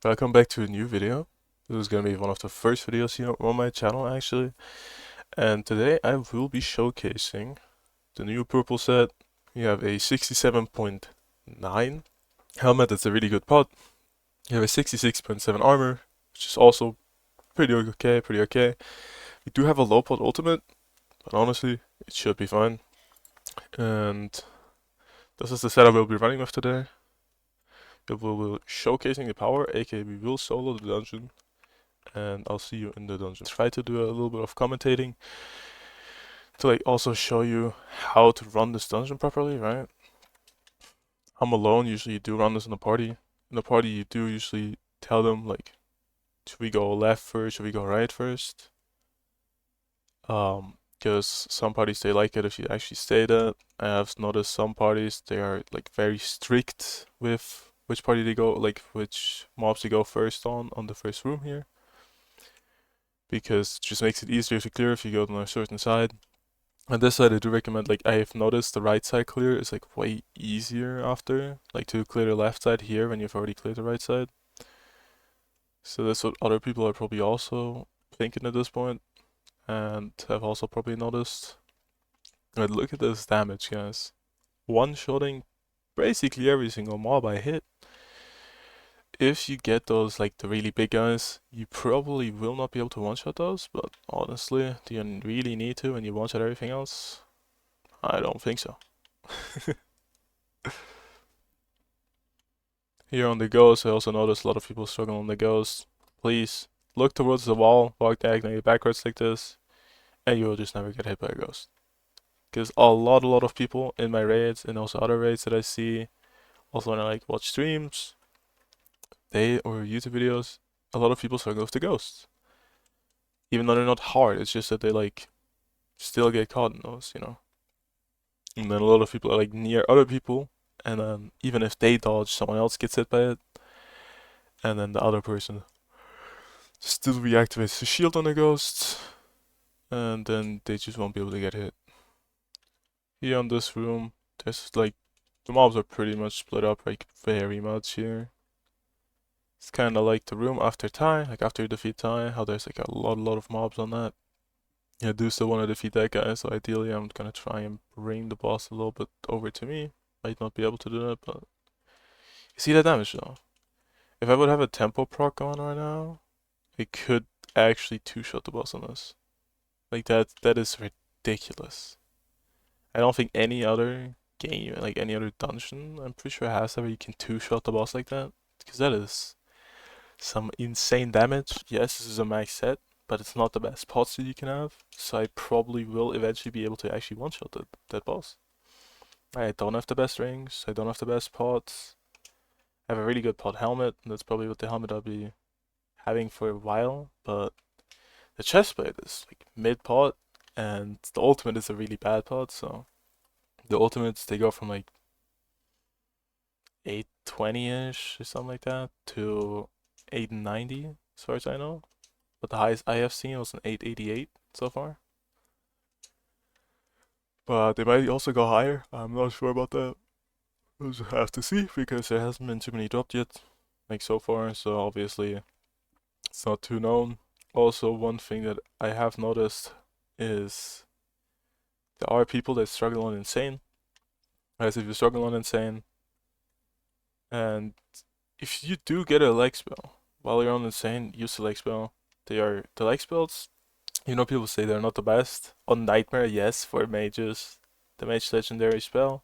Welcome back to a new video. This is gonna be one of the first videos here on my channel actually. And today I will be showcasing the new purple set. You have a 67.9 helmet, that's a really good pod. You have a 66.7 armor, which is also pretty okay. We do have a low pod ultimate, but honestly, it should be fine. And this is the setup we'll be running with today. We will be showcasing the power, aka we will solo the dungeon. And I'll see you in the dungeon. Try to do a little bit of commentating to like also show you how to run this dungeon properly, right? I'm alone, usually you do run this in a party. In a party you do usually tell them like, should we go left first, should we go right first? Because some parties they like it if you actually say that. I have noticed some parties they are like very strict with which party they go, like which mobs they go first on the first room here. Because it just makes it easier to clear if you go on a certain side. On this side, I do recommend, like, I have noticed the right side clear is, like, way easier after, like, to clear the left side here when you've already cleared the right side. So that's what other people are probably also thinking at this point, and have also probably noticed. But look at this damage, guys. One-shotting basically every single mob I hit. If you get those, like, the really big guys, you probably will not be able to one-shot those, but honestly, do you really need to when you one-shot everything else? I don't think so. Here on the ghost, I also noticed a lot of people struggle on the ghost. Please look towards the wall, walk diagonally backwards like this, and you will just never get hit by a ghost. Because a lot of people in my raids and also other raids that I see, also when I like watch streams, they or YouTube videos, a lot of people struggle with the ghosts. Even though they're not hard, it's just that they like still get caught in those, you know. And then a lot of people are like near other people, and then even if they dodge, someone else gets hit by it, and then the other person still reactivates the shield on the ghost, and then they just won't be able to get hit. Here on this room, there's like, the mobs are pretty much split up like very much here. It's kind of like the room after Tai, like after you defeat Tai, how there's like a lot of mobs on that. I do still want to defeat that guy, so ideally I'm gonna try and bring the boss a little bit over to me. Might not be able to do that, but you see that damage though. If I would have a tempo proc going right now, I could actually two-shot the boss on this. Like that is ridiculous. I don't think any other game, like any other dungeon, I'm pretty sure has that where you can two-shot the boss like that. Because that is some insane damage. Yes, this is a max set, but it's not the best pots that you can have. So I probably will eventually be able to actually one-shot that boss. I don't have the best rings, I don't have the best pots. I have a really good pot helmet, and that's probably what the helmet I'll be having for a while, but the chestplate is like mid pot, and the ultimate is a really bad pot, so the ultimates they go from like 820-ish or something like that to 890 as far as I know. But the highest I have seen was an 888 so far. But they might also go higher. I'm not sure about that. We'll just have to see because there hasn't been too many dropped yet, like so far. So obviously it's not too known. Also, one thing that I have noticed is there are people that struggle on insane. As if you struggle on insane, and if you do get a leg spell while you're on insane, use the leg spell. They are the leg spells. You know, people say they're not the best. On Nightmare, yes, for mages, the mage legendary spell,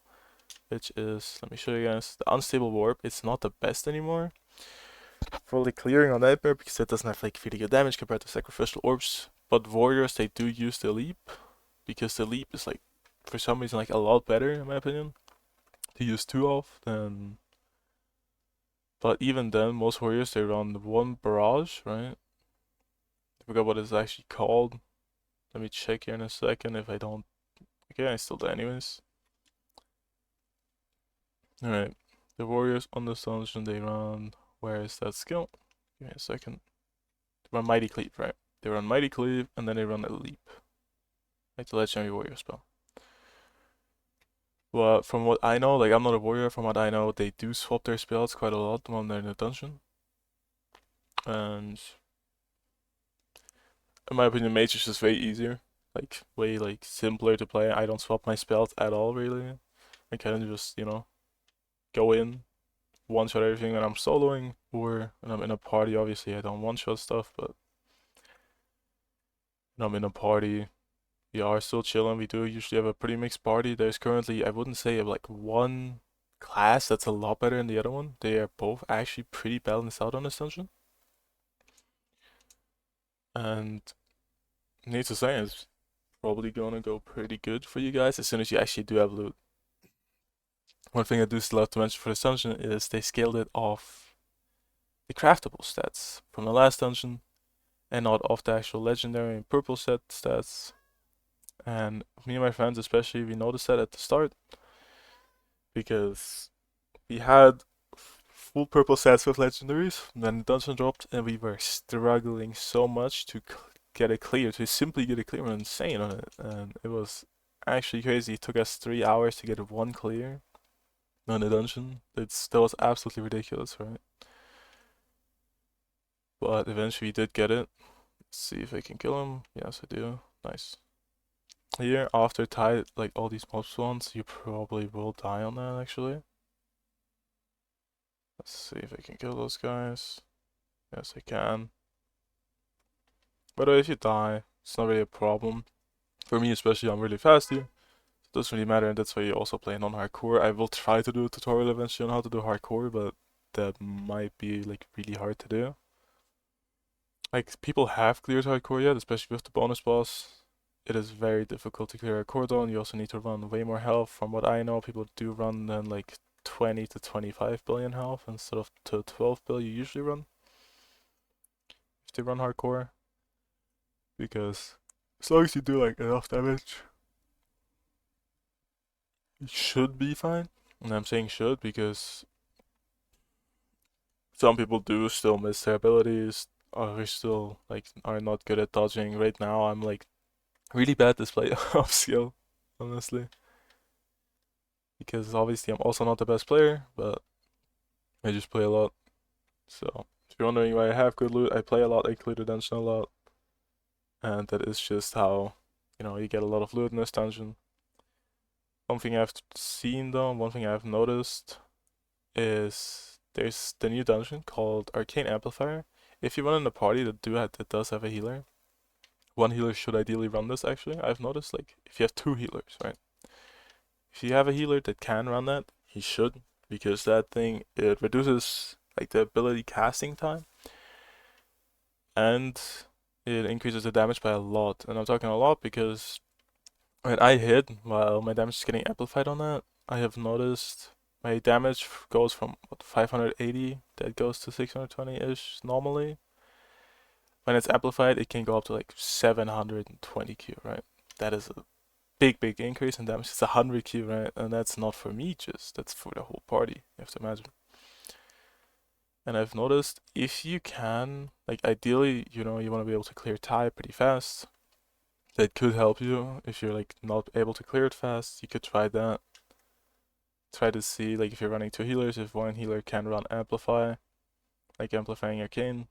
which is, let me show you guys, the unstable warp. It's not the best anymore. Fully clearing on Nightmare because it doesn't have like really good damage compared to sacrificial orbs. But warriors they do use the leap because the leap is like for some reason like a lot better in my opinion to use two of than. But even then, most warriors they run one barrage, right? I forgot what it's actually called. Let me check here in a second if I don't. Okay, I still do anyways. Alright, the warriors on this dungeon they run. Where is that skill? Give me a second. They run Mighty Cleave, right? They run Mighty Cleave and then they run a leap. Like the legendary warrior spell. But from what I know, like I'm not a warrior, from what I know, they do swap their spells quite a lot when they're in a dungeon. And in my opinion, Mage is just way easier. Like, way, like, simpler to play. I don't swap my spells at all, really. I kind of just, go in, one-shot everything when I'm soloing, or when I'm in a party, obviously I don't one-shot stuff, but when I'm in a party, we are still chilling. We do usually have a pretty mixed party. There's currently, I wouldn't say like one class that's a lot better than the other one. They are both actually pretty balanced out on this dungeon. And needless to say, it's probably gonna go pretty good for you guys as soon as you actually do have loot. One thing I do still have to mention for this dungeon is they scaled it off the craftable stats from the last dungeon and not off the actual legendary and purple set stats. And me and my friends especially, we noticed that at the start because we had full purple sets with legendaries, and then the dungeon dropped and we were struggling so much to get it clear, to simply get it clear. We were insane on it, and it was actually crazy. It took us 3 hours to get one clear on the dungeon. That was absolutely ridiculous, right? But eventually we did get it. Let's see if I can kill him. Yes, I do. Nice. Here, after like all these mob spawns, you probably will die on that actually. Let's see if I can kill those guys. Yes, I can. But if you die, it's not really a problem. For me especially, I'm really fast here. It doesn't really matter, and that's why you also play non-hardcore. I will try to do a tutorial eventually on how to do hardcore, but that might be like really hard to do. Like, people have cleared hardcore yet, especially with the bonus boss. It is very difficult to clear a cordon. You also need to run way more health. From what I know, people do run then like 20 to 25 billion health instead of to 12 bill you usually run if they run hardcore. Because as long as you do like enough damage, you should be fine. And I'm saying should because some people do still miss their abilities, or still like are not good at dodging. Right now, I'm like really bad display of skill, honestly. Because obviously I'm also not the best player, but I just play a lot. So if you're wondering why I have good loot, I play a lot, I clear the dungeon a lot. And that is just how, you get a lot of loot in this dungeon. One thing I've seen though, one thing I've noticed is there's the new dungeon called Arcane Amplifier. If you run in a party that does have a healer, one healer should ideally run this actually. I've noticed like if you have two healers, right? If you have a healer that can run that, he should, because that thing, it reduces like the ability casting time and it increases the damage by a lot. And I'm talking a lot because when I hit while my damage is getting amplified on that, I have noticed my damage goes from what, 580 that goes to 620-ish normally. When it's amplified, it can go up to like 720 Q, right? That is a big increase in damage. It's 100 Q, right? And that's not for me, that's for the whole party. You have to imagine. And I've noticed if you can, like ideally, you want to be able to clear tie pretty fast. That could help you if you're like not able to clear it fast. You could try that. Try to see like if you're running two healers, if one healer can run amplify, like amplifying arcane.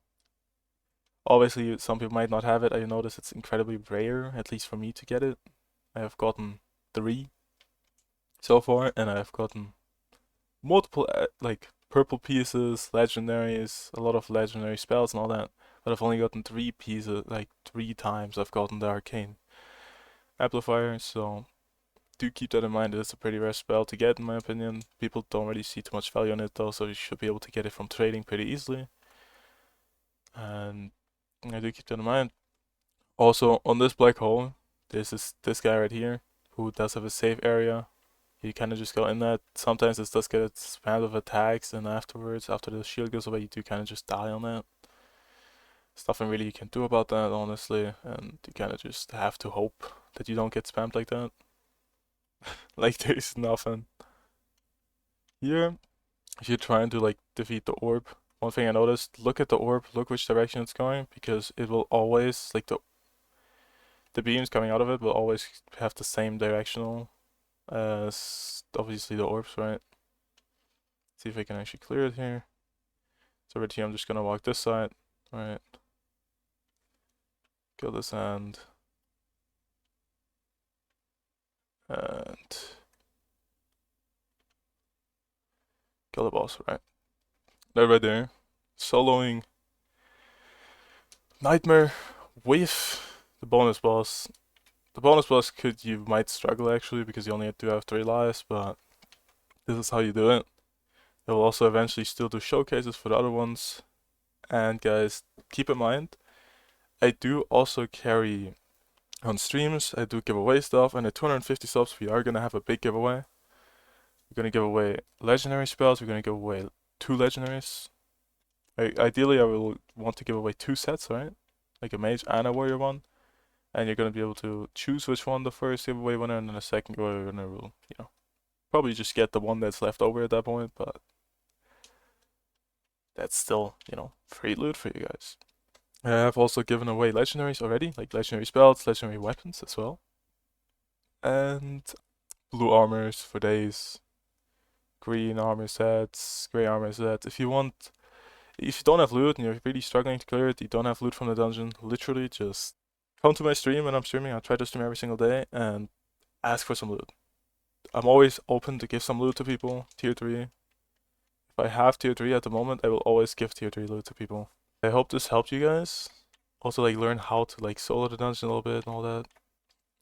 Obviously, some people might not have it. I notice it's incredibly rare, at least for me, to get it. I have gotten 3 so far, and I have gotten multiple like purple pieces, legendaries, a lot of legendary spells and all that. But I've only gotten 3 pieces, like 3 times I've gotten the arcane amplifier. So do keep that in mind. It's a pretty rare spell to get, in my opinion. People don't really see too much value on it though, so you should be able to get it from trading pretty easily. And I do keep that in mind. Also, on this black hole, there's this guy right here who does have a safe area. You kind of just go in that. Sometimes it does get spammed with attacks, and afterwards, after the shield goes away, you do kind of just die on that. There's nothing really you can do about that, honestly, and you kind of just have to hope that you don't get spammed like that. Like, there's nothing. Here, if you're trying to, like, defeat the orb, one thing I noticed, look at the orb, look which direction it's going, because it will always, like, the beams coming out of it will always have the same directional as, obviously, the orbs, right? See if I can actually clear it here. So right here, I'm just gonna walk this side. Right. Kill this end. And kill the boss, right? They're right there. Soloing Nightmare with the bonus boss. The bonus boss you might struggle actually because you only do have 3 lives, but this is how you do it. They will also eventually still do showcases for the other ones. And guys, keep in mind, I do also carry on streams, I do give away stuff, and at 250 subs we are gonna have a big giveaway. We're gonna give away legendary spells, we're gonna give away 2 legendaries. Ideally I will want to give away 2 sets, right? Like a mage and a warrior one. And you're gonna be able to choose which one the first giveaway winner, and then the second giveaway winner will, probably just get the one that's left over at that point, but that's still, free loot for you guys. I have also given away legendaries already, like legendary spells, legendary weapons as well. And blue armors for days, green armor sets, grey armor sets. If you don't have loot and you're really struggling to clear it, you don't have loot from the dungeon, literally just come to my stream when I'm streaming. I try to stream every single day and ask for some loot. I'm always open to give some loot to people, tier 3. If I have tier 3 at the moment, I will always give tier 3 loot to people. I hope this helped you guys. Also, learn how to solo the dungeon a little bit and all that.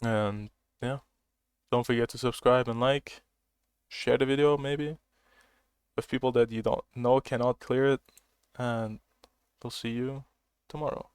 And yeah, don't forget to subscribe and share the video maybe with people that you don't know cannot clear it. And we'll see you tomorrow.